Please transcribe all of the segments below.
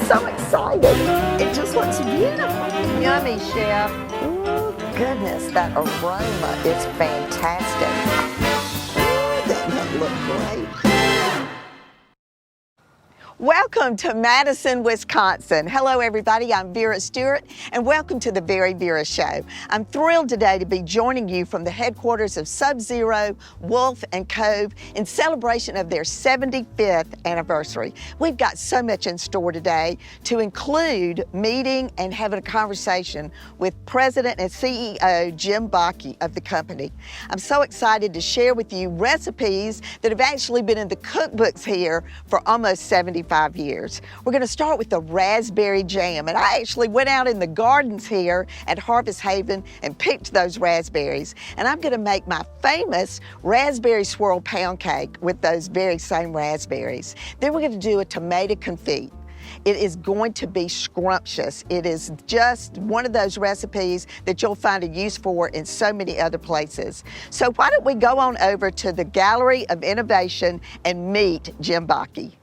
so excited. It just looks beautiful. Yummy, Chef. Oh, goodness, that aroma is fantastic. Oh, doesn't that look great? Welcome to Madison, Wisconsin. Hello, everybody. I'm Vera Stewart, and welcome to the VeryVera Show. I'm thrilled today to be joining you from the headquarters of Sub-Zero Wolf and Cove in celebration of their 75th anniversary. We've got so much in store today, to include meeting and having a conversation with President and CEO Jim Bakke of the company. I'm so excited to share with you recipes that have actually been in the cookbooks here for almost 75 years. We're going to start with the raspberry jam, and I actually went out in the gardens here at Harvest Haven and picked those raspberries, and I'm going to make my famous raspberry swirl pound cake with those very same raspberries. Then we're going to do a tomato confit. It is going to be scrumptious. It is just one of those recipes that you'll find a use for in so many other places. So why don't we go on over to the Gallery of Innovation and meet Jim Bakke.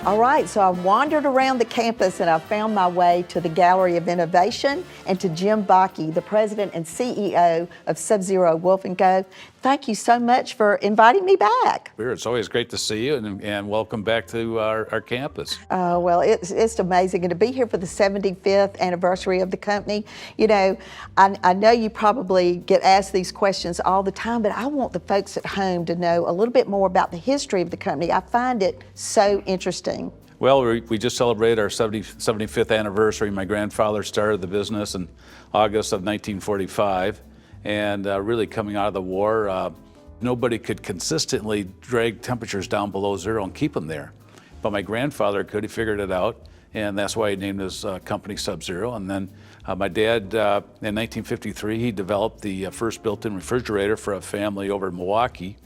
All right, so I wandered around the campus and I found my way to the Gallery of Innovation and to Jim Bakke, the president and CEO of Sub-Zero Wolf and Cove. Thank you so much for inviting me back. It's always great to see you, and welcome back to our campus. Well, it's amazing, and to be here for the 75th anniversary of the company. You know, I know you probably get asked these questions all the time, but I want the folks at home to know a little bit more about the history of the company. I find it so interesting. Well, we just celebrated our 75th anniversary. My grandfather started the business in August of 1945. And really coming out of the war, nobody could consistently drag temperatures down below zero and keep them there. But my grandfather could. He figured it out, and that's why he named his company Sub-Zero. And then my dad, in 1953, he developed the first built-in refrigerator for a family over in Milwaukee.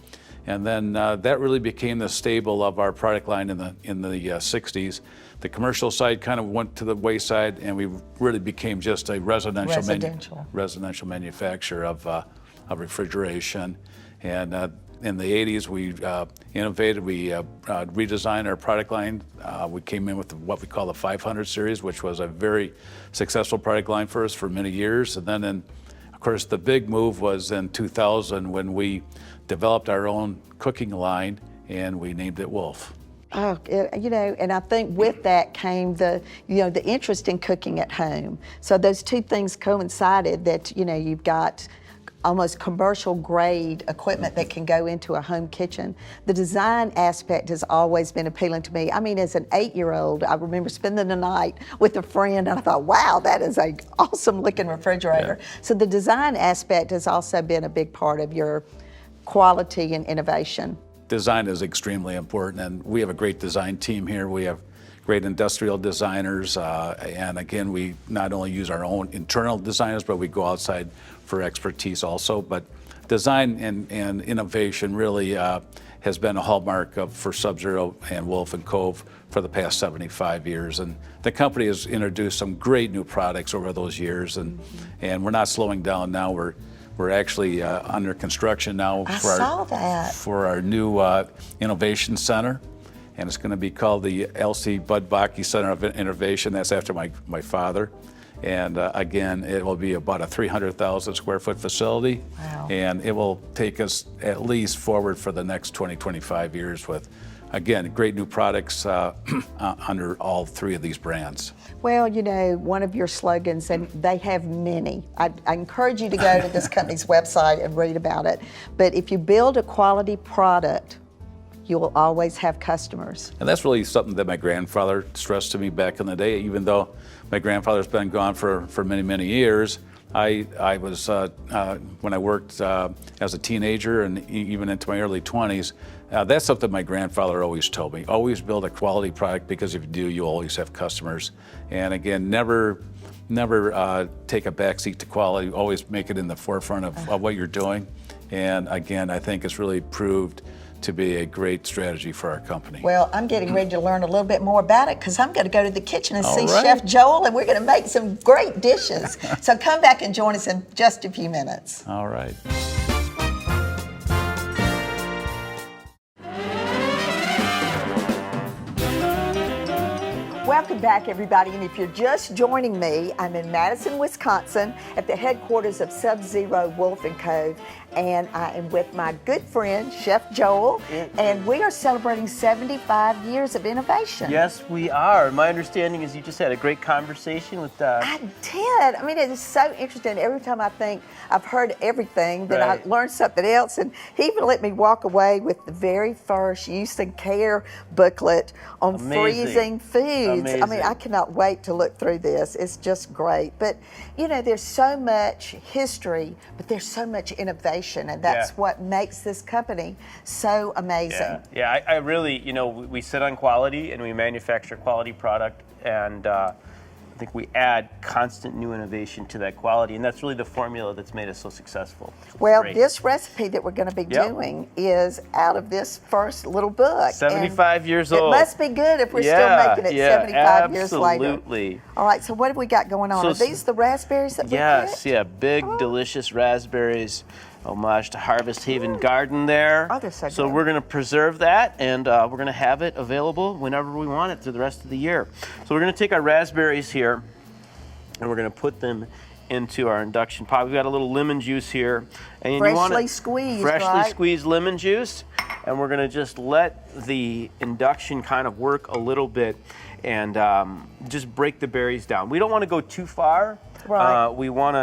And then that really became the staple of our product line in the 60s. The commercial side kind of went to the wayside, and we really became just a residential manufacturer of refrigeration. And in the 80s, we innovated. We redesigned our product line. We came in with what we call the 500 series, which was a very successful product line for us for many years. And then, of course, the big move was in 2000 when we developed our own cooking line, and we named it Wolf. Oh, you know, and I think with that came the interest in cooking at home. So those two things coincided that, you know, you've got almost commercial grade equipment that can go into a home kitchen. The design aspect has always been appealing to me. I mean, as an 8-year-old, I remember spending the night with a friend and I thought, wow, that is an awesome looking refrigerator. Yeah. So the design aspect has also been a big part of your quality and innovation. Design is extremely important, and we have a great design team here. We have great industrial designers, and again, we not only use our own internal designers, but we go outside for expertise also. But design and innovation really has been a hallmark for Sub-Zero and Wolf and Cove for the past 75 years. And the company has introduced some great new products over those years, and we're not slowing down now. We're actually under construction now for our new innovation center, and it's going to be called the L.C. Bud Bakke Center of Innovation. That's after my father. And again, it will be about a 300,000 square foot facility. Wow. And it will take us at least forward for the next 20-25 years with, again, great new products under all three of these brands. Well, you know, one of your slogans, and they have many. I encourage you to go to this company's website and read about it. But if you build a quality product, you will always have customers. And that's really something that my grandfather stressed to me back in the day. Even though my grandfather's been gone for many, many years, I was, when I worked as a teenager and even into my early 20s, that's something my grandfather always told me. Always build a quality product, because if you do, you always have customers. And again, never take a backseat to quality. Always make it in the forefront of what you're doing. And again, I think it's really proved to be a great strategy for our company. Well, I'm getting ready to learn a little bit more about it because I'm going to go to the kitchen and see right. Chef Joel, and we're going to make some great dishes. So come back and join us in just a few minutes. All right. Welcome back, everybody, and if you're just joining me, I'm in Madison, Wisconsin at the headquarters of Sub-Zero Wolf and Cove, and I am with my good friend, Chef Joel, and we are celebrating 75 years of innovation. Yes, we are. My understanding is you just had a great conversation with... I did. I mean, it is so interesting. Every time I think I've heard everything, then Right. I learned something else, and he even let me walk away with the very first use and care booklet on Amazing. freezing foods. I mean, Amazing. I cannot wait to look through this. It's just great. But, you know, there's so much history, but there's so much innovation, and that's Yeah. what makes this company so amazing. Yeah, I really, you know, we sit on quality and we manufacture quality product, and I think we add constant new innovation to that quality, and that's really the formula that's made us so successful. It's Well, great. this recipe that we're going to be Yep. doing is out of this first little book. 75 years It old. must be good if we're still Yeah, making it yeah, 75 years later. absolutely. All right, so what have we got going on? So Are these the raspberries that we Yes, picked? yeah, big, delicious raspberries. Homage to Harvest Haven Garden there. Oh, they're so good. we're going to preserve that, and we're going to have it available whenever we want it through the rest of the year. So we're going to take our raspberries here, and we're going to put them into our induction pot. We've got a little lemon juice here. And you want Freshly squeezed, Freshly right? squeezed lemon juice. And we're going to just let the induction kind of work a little bit and just break the berries down. We don't want to go too far. Right. We want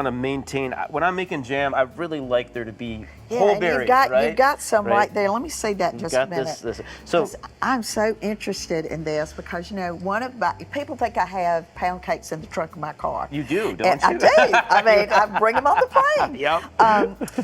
to maintain. When I'm making jam, I really like there to be Yeah, whole and berries, you've got some right there. Let me see that in just a got minute. this. So 'Cause I'm so interested in this because, you know, people think I have pound cakes in the trunk of my car. you do, don't And you? I do. I mean, I bring them on the plane. Yep.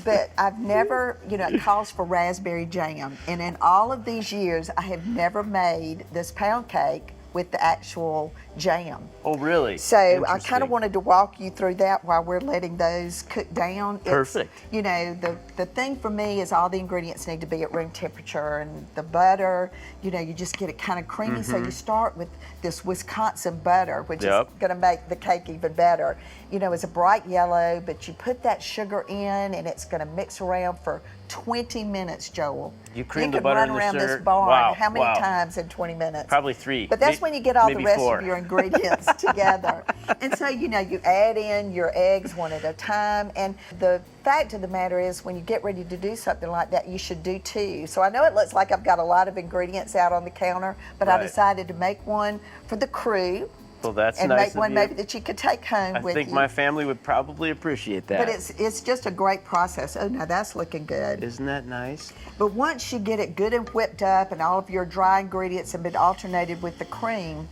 But I've never, you know, it calls for raspberry jam. And in all of these years, I have never made this pound cake with the actual jam. Oh, really? So I kind Interesting. of wanted to walk you through that while we're letting those cook down. Perfect. You know, the thing for me is all the ingredients need to be at room temperature, and the butter, you know, you just get it kind of creamy. So you start with this Wisconsin butter, which Yep. is going to make the cake even better. You know, it's a bright yellow, but you put that sugar in, and it's going to mix around for 20 minutes, Joel. You cream the can butter run in the around this syrup? barn Wow, how many wow. times in 20 minutes? Probably 3. But that's when you get all the maybe rest 4. of your ingredients together. And so, you know, you add in your eggs one at a time. And the fact of the matter is, when you get ready to do something like that, you should do 2. So I know it looks like I've got a lot of ingredients out on the counter, but I Right. decided to make one for the crew. Well, that's and nice make one of you. maybe that you could take home I with think you. my family would probably appreciate that. But it's just a great process. Oh, now that's looking good. Isn't that nice? But once you get it good and whipped up and all of your dry ingredients have been alternated with the cream,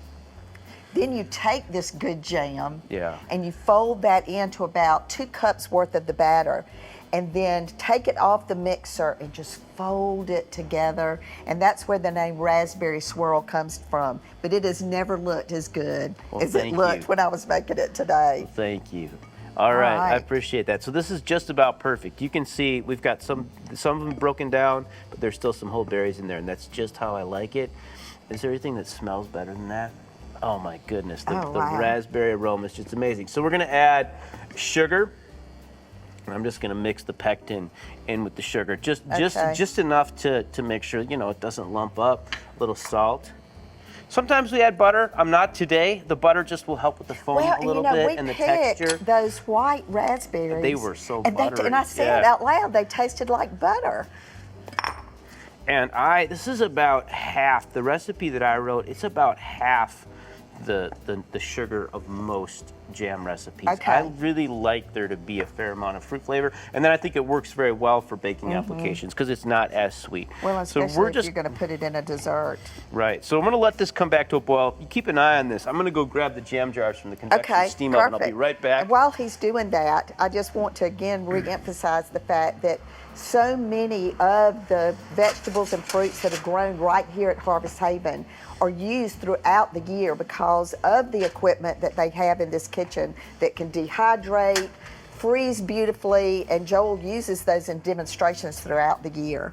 then you take this good jam Yeah. and you fold that into about 2 cups worth of the batter, and then take it off the mixer and just fold it together. And that's where the name Raspberry Swirl comes from. But it has never looked as good Well, as it thank looked you. when I was making it today. Thank you. All right, I right. appreciate that. So this is just about perfect. You can see we've got some of them broken down, but there's still some whole berries in there, and that's just how I like it. Is there anything that smells better than that? Oh my goodness, the wow. raspberry aroma is just amazing. So we're gonna add sugar. And I'm just going to mix the pectin in with the sugar, just enough to make sure, you know, it doesn't lump up. A little salt. Sometimes we add butter. I'm not today. The butter just will help with the foam Well, a little you know, bit we and the picked texture. those white raspberries. They were so and buttery. And I said Yeah. out loud, they tasted like butter. And this is about half, the recipe that I wrote, it's about half the sugar of most jam recipes. Okay. I really like there to be a fair amount of fruit flavor, and then I think it works very well for baking applications because it's not as sweet. Well, so especially we're if just you're going to put it in a dessert. right. So I'm going to let this come back to a boil. You keep an eye on this. I'm going to go grab the jam jars from the convection Okay, steam perfect. oven. I'll be right back. And while he's doing that, I just want to again re-emphasize the fact that so many of the vegetables and fruits that are grown right here at Harvest Haven are used throughout the year because of the equipment that they have in this kitchen that can dehydrate, freeze beautifully, and Joel uses those in demonstrations throughout the year.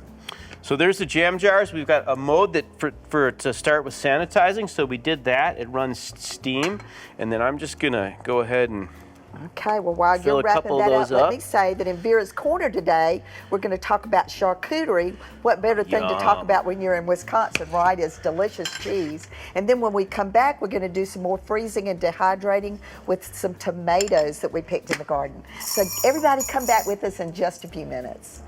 So there's the jam jars. We've got a mode that for it to start with sanitizing. So we did that. It runs steam. And then I'm just going to go ahead and Okay, well, while fill you're a wrapping couple that of up, those let me say that in Vera's Corner today, we're going to talk about charcuterie. What better thing to talk about when you're in Wisconsin, right, is delicious cheese. And then when we come back, we're going to do some more freezing and dehydrating with some tomatoes that we picked in the garden. So everybody come back with us in just a few minutes.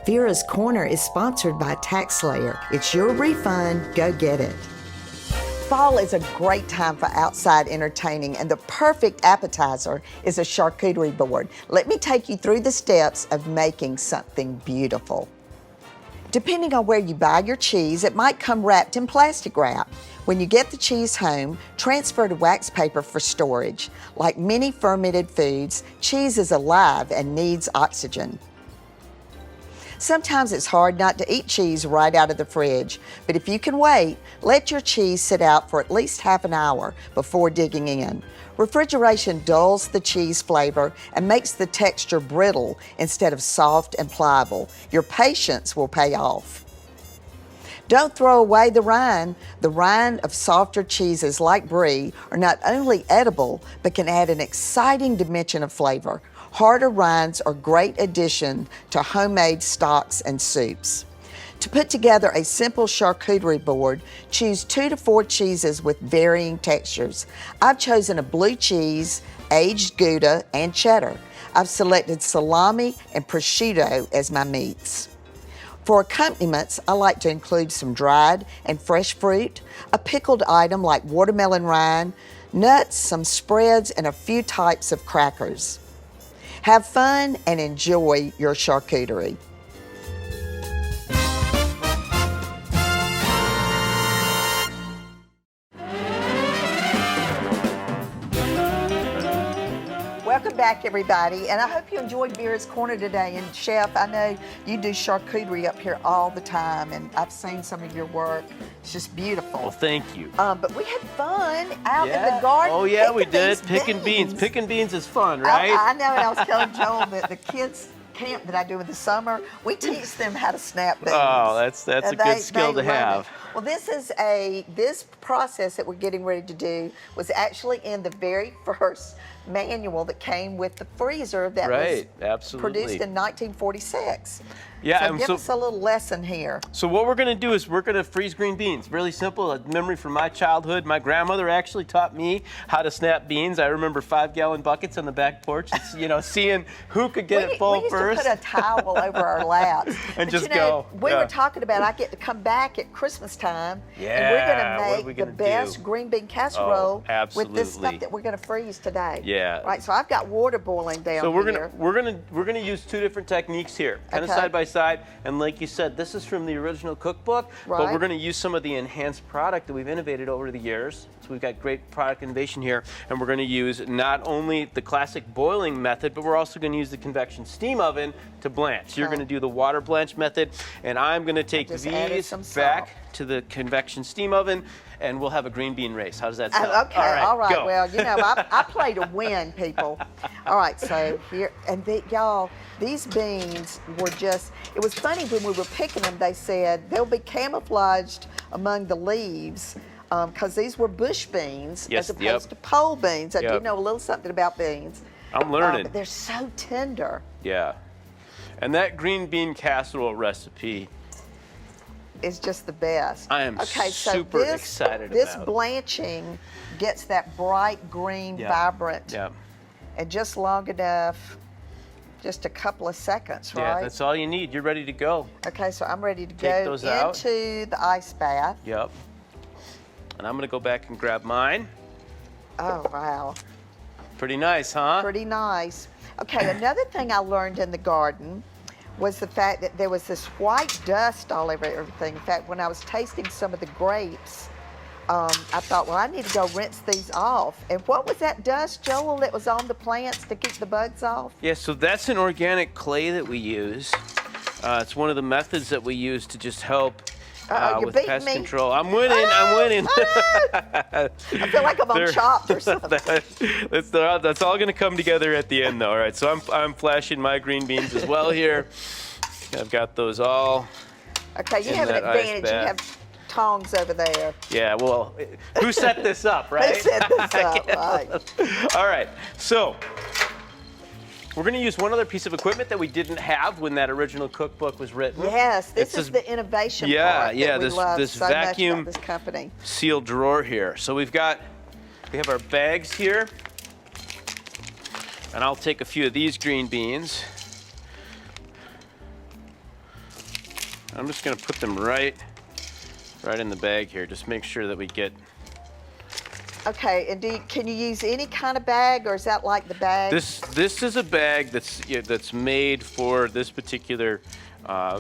Vera's Corner is sponsored by TaxSlayer. It's your refund. Go get it. Fall is a great time for outside entertaining, and the perfect appetizer is a charcuterie board. Let me take you through the steps of making something beautiful. Depending on where you buy your cheese, it might come wrapped in plastic wrap. When you get the cheese home, transfer to wax paper for storage. Like many fermented foods, cheese is alive and needs oxygen. Sometimes it's hard not to eat cheese right out of the fridge, but if you can wait, let your cheese sit out for at least half an hour before digging in. Refrigeration dulls the cheese flavor and makes the texture brittle instead of soft and pliable. Your patience will pay off. Don't throw away the rind. The rind of softer cheeses like brie are not only edible, but can add an exciting dimension of flavor. Harder rinds are a great addition to homemade stocks and soups. To put together a simple charcuterie board, choose 2 to 4 cheeses with varying textures. I've chosen a blue cheese, aged Gouda, and cheddar. I've selected salami and prosciutto as my meats. For accompaniments, I like to include some dried and fresh fruit, a pickled item like watermelon rind, nuts, some spreads, and a few types of crackers. Have fun and enjoy your charcuterie. Welcome back, everybody, and I hope you enjoyed Vera's Corner today. And Chef, I know you do charcuterie up here all the time, and I've seen some of your work. It's just beautiful. Well, thank you. But we had fun out in the garden. Oh yeah, we did. Picking beans. Picking beans is fun, right? I know, and I was telling Joel that the kids camp that I do in the summer, we teach them how to snap beans. Oh, that's a good skill to have. Well, this process that we're getting ready to do was actually in the very first manual that came with the freezer that was produced in 1946. Yeah, so give us a little lesson here. So what we're going to do is we're going to freeze green beans. Really simple, a memory from my childhood. My grandmother actually taught me how to snap beans. I remember 5-gallon buckets on the back porch. It's, you know, seeing who could get it full first. We used to put a towel over our laps. And just go. We were talking about I get to come back at Christmas time, and we're going to make the best green bean casserole with this stuff that we're going to freeze today. Yeah. Right. So I've got water boiling down so here. we're gonna use 2 different techniques here, kind of side by side. And like you said, this is from the original cookbook, but we're gonna use some of the enhanced product that we've innovated over the years. So we've got great product innovation here, and we're gonna use not only the classic boiling method, but we're also gonna use the convection steam oven to blanch. So you're gonna do the water blanch method, and I'm gonna take these back to the convection steam oven, and we'll have a green bean race. How does that sound? Okay, all right. Go. Well, you know, I play to win, people. All right, so here, and y'all, these beans were just, it was funny when we were picking them, they said they'll be camouflaged among the leaves because these were bush beans as opposed to pole beans. I do know a little something about beans. I'm learning. But they're so tender. Yeah. And that green bean casserole recipe is just the best. I am super excited about this blanching gets that bright green, vibrant, and just long enough, just a couple of seconds, right? Yeah, that's all you need. You're ready to go. Okay, so I'm ready to go into the ice bath. Yep. And I'm gonna go back and grab mine. Oh, wow. Pretty nice, huh? Pretty nice. Okay, another thing I learned in the garden was the fact that there was this white dust all over everything. In fact, when I was tasting some of the grapes, I thought, well, I need to go rinse these off. And what was that dust, Joel, that was on the plants to keep the bugs off? Yeah, so that's an organic clay that we use. It's one of the methods that we use to just help You're with beating pest me. control. I'm winning. I'm winning. I feel like I'm on Chopped or something. That's all going to come together at the end, though. All right. So I'm flashing my green beans as well here. I've got those all. Okay, you have an advantage. You have tongs over there. Yeah. Well, who set this up, right? Who set this up? Right. All right. So we're going to use one other piece of equipment that we didn't have when that original cookbook was written. Yes, this is the innovation part that we love this so vacuum much about this company. sealed drawer here. So we have our bags here, and I'll take a few of these green beans. I'm just going to put them right in the bag here. Just make sure that we get. Okay, and can you use any kind of bag, or is that like the bag? This is a bag that's made for this particular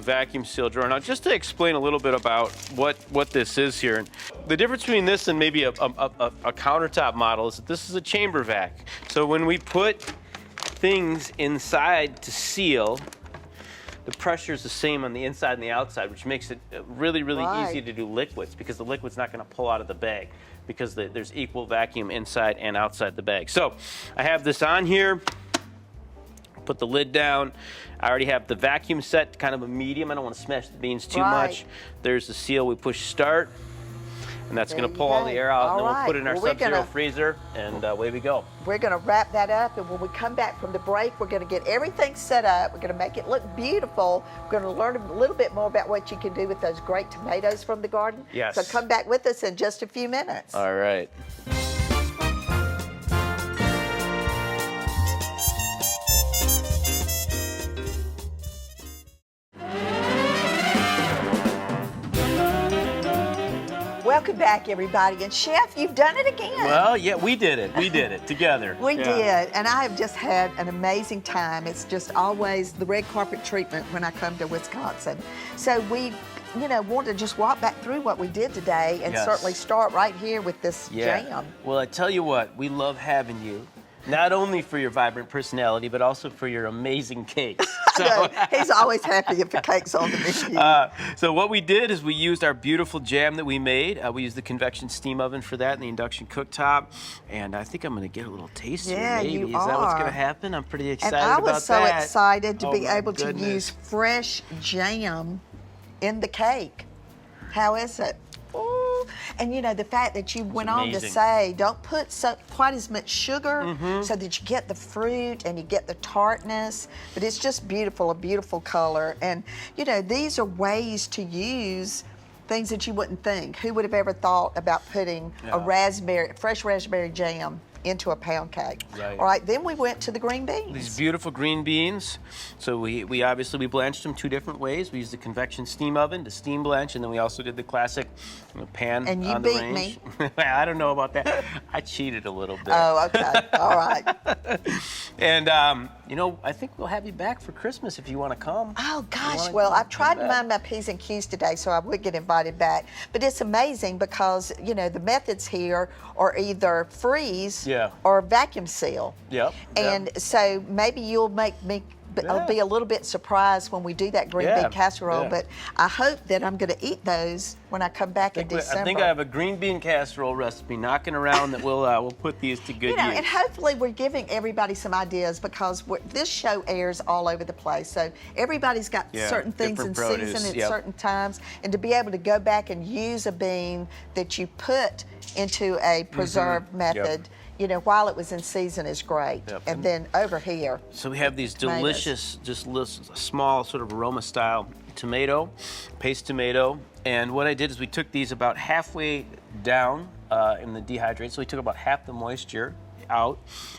vacuum seal drawer. Now, just to explain a little bit about what this is here, the difference between this and maybe a countertop model is that this is a chamber vac. So when we put things inside to seal, the pressure is the same on the inside and the outside, which makes it really, really easy to do liquids, because the liquid's not going to pull out of the bag, because there's equal vacuum inside and outside the bag. So I have this on here. Put the lid down. I already have the vacuum set, kind of a medium. I don't want to smash the beans too much. There's the seal. We push start, and that's going to pull all the air out, and then we'll put it in our Sub-Zero freezer, and away we go. We're going to wrap that up, and when we come back from the break, we're going to get everything set up. We're going to make it look beautiful. We're going to learn a little bit more about what you can do with those great tomatoes from the garden. Yes. So come back with us in just a few minutes. All right. Welcome back, everybody. And Chef, you've done it again. Well, yeah, we did it. We did it together. We did, and I have just had an amazing time. It's just always the red carpet treatment when I come to Wisconsin. So we, want to just walk back through what we did today, and certainly start right here with this jam. Well, I tell you what, we love having you. Not only for your vibrant personality, but also for your amazing cakes. So, he's always happy if the cake's on the menu. So what we did is we used our beautiful jam that we made. We used the convection steam oven for that and the induction cooktop. And I think I'm going to get a little taste here, maybe. You is that what's going to happen? I'm pretty excited about that. And I was so excited to be able to use fresh jam in the cake. How is it? Ooh. And the fact that you went on to say, don't put quite as much sugar so that you get the fruit and you get the tartness, but it's just beautiful, a beautiful color. And these are ways to use things that you wouldn't think. Who would have ever thought about putting a fresh raspberry jam into a pound cake? Right. All right, then we went to the green beans. These beautiful green beans. So we obviously blanched them two different ways. We used the convection steam oven to steam blanch, and then we also did the classic pan and you on the beat range. me. I don't know about that. I cheated a little bit. Oh, okay. All right. And I think we'll have you back for Christmas if you want to come. Oh gosh, well, I've tried to mind my P's and Q's today, so I would get invited back. But it's amazing because the methods here are either freeze or vacuum seal. Yep. And so maybe you'll make me I'll be a little bit surprised when we do that green bean casserole, but I hope that I'm going to eat those when I come back in December. I think I have a green bean casserole recipe knocking around that we'll put these to good use. And hopefully we're giving everybody some ideas, because this show airs all over the place, so everybody's got certain things in season at certain times, and to be able to go back and use a bean that you put into a preserved method, while it was in season is great. And then over here. So we have these delicious, just small sort of aroma style paste tomato. And what I did is we took these about halfway down in the dehydrate. So we took about half the moisture out.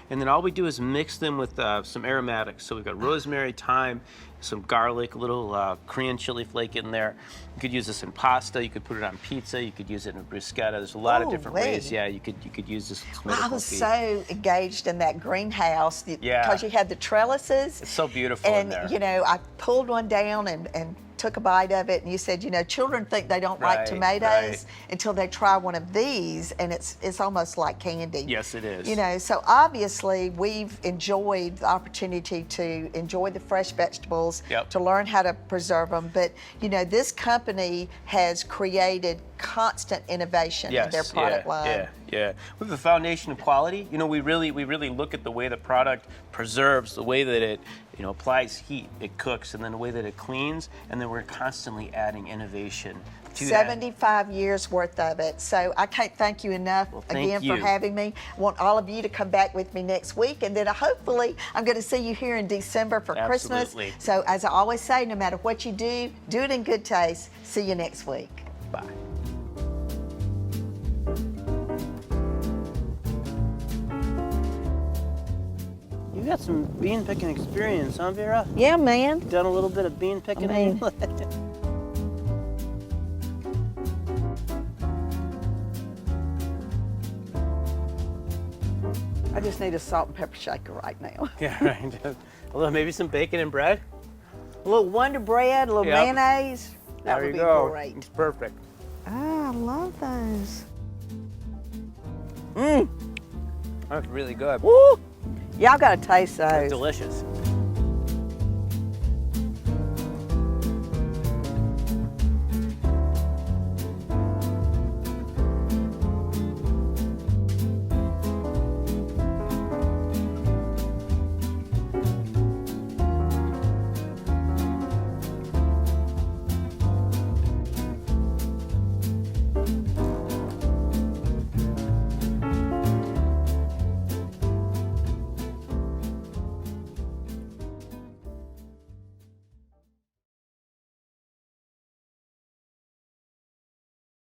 And then all we do is mix them with some aromatics. So we've got rosemary, thyme, some garlic, a little Korean chili flake in there. You could use this in pasta. You could put it on pizza. You could use it in a bruschetta. There's a lot of different ways. Yeah, you could use this. Well, I was so engaged in that greenhouse because you had the trellises. It's so beautiful in there. And I pulled one down and took a bite of it and you said, you know, children think they don't like Right, tomatoes right. until they try one of these, and it's almost like candy. Yes, it is. You know, so obviously we've enjoyed the opportunity to enjoy the fresh vegetables, Yep. to learn how to preserve them. But, you know, this company has created constant innovation in their product line. Yeah. With the foundation of quality, you know, we really look at the way the product preserves, the way that it, you know, applies heat, it cooks, and then the way that it cleans, and then we're constantly adding innovation to that. 75 years worth of it. So I can't thank you enough thank again for you. having me. I want all of you to come back with me next week, and then hopefully I'm going to see you here in December for Absolutely. Christmas. So as I always say, no matter what you do it in good taste. See you next week. Bye. You got some bean picking experience, huh, Vera? Yeah, man. Done a little bit of bean picking. I just need a salt and pepper shaker right now. Yeah, right. A little, maybe some bacon and bread. A little Wonder Bread, a little Yep. mayonnaise. That There would you be go. great. It's perfect. Oh, I love those. That's really good. Woo! Y'all gotta taste those. Delicious.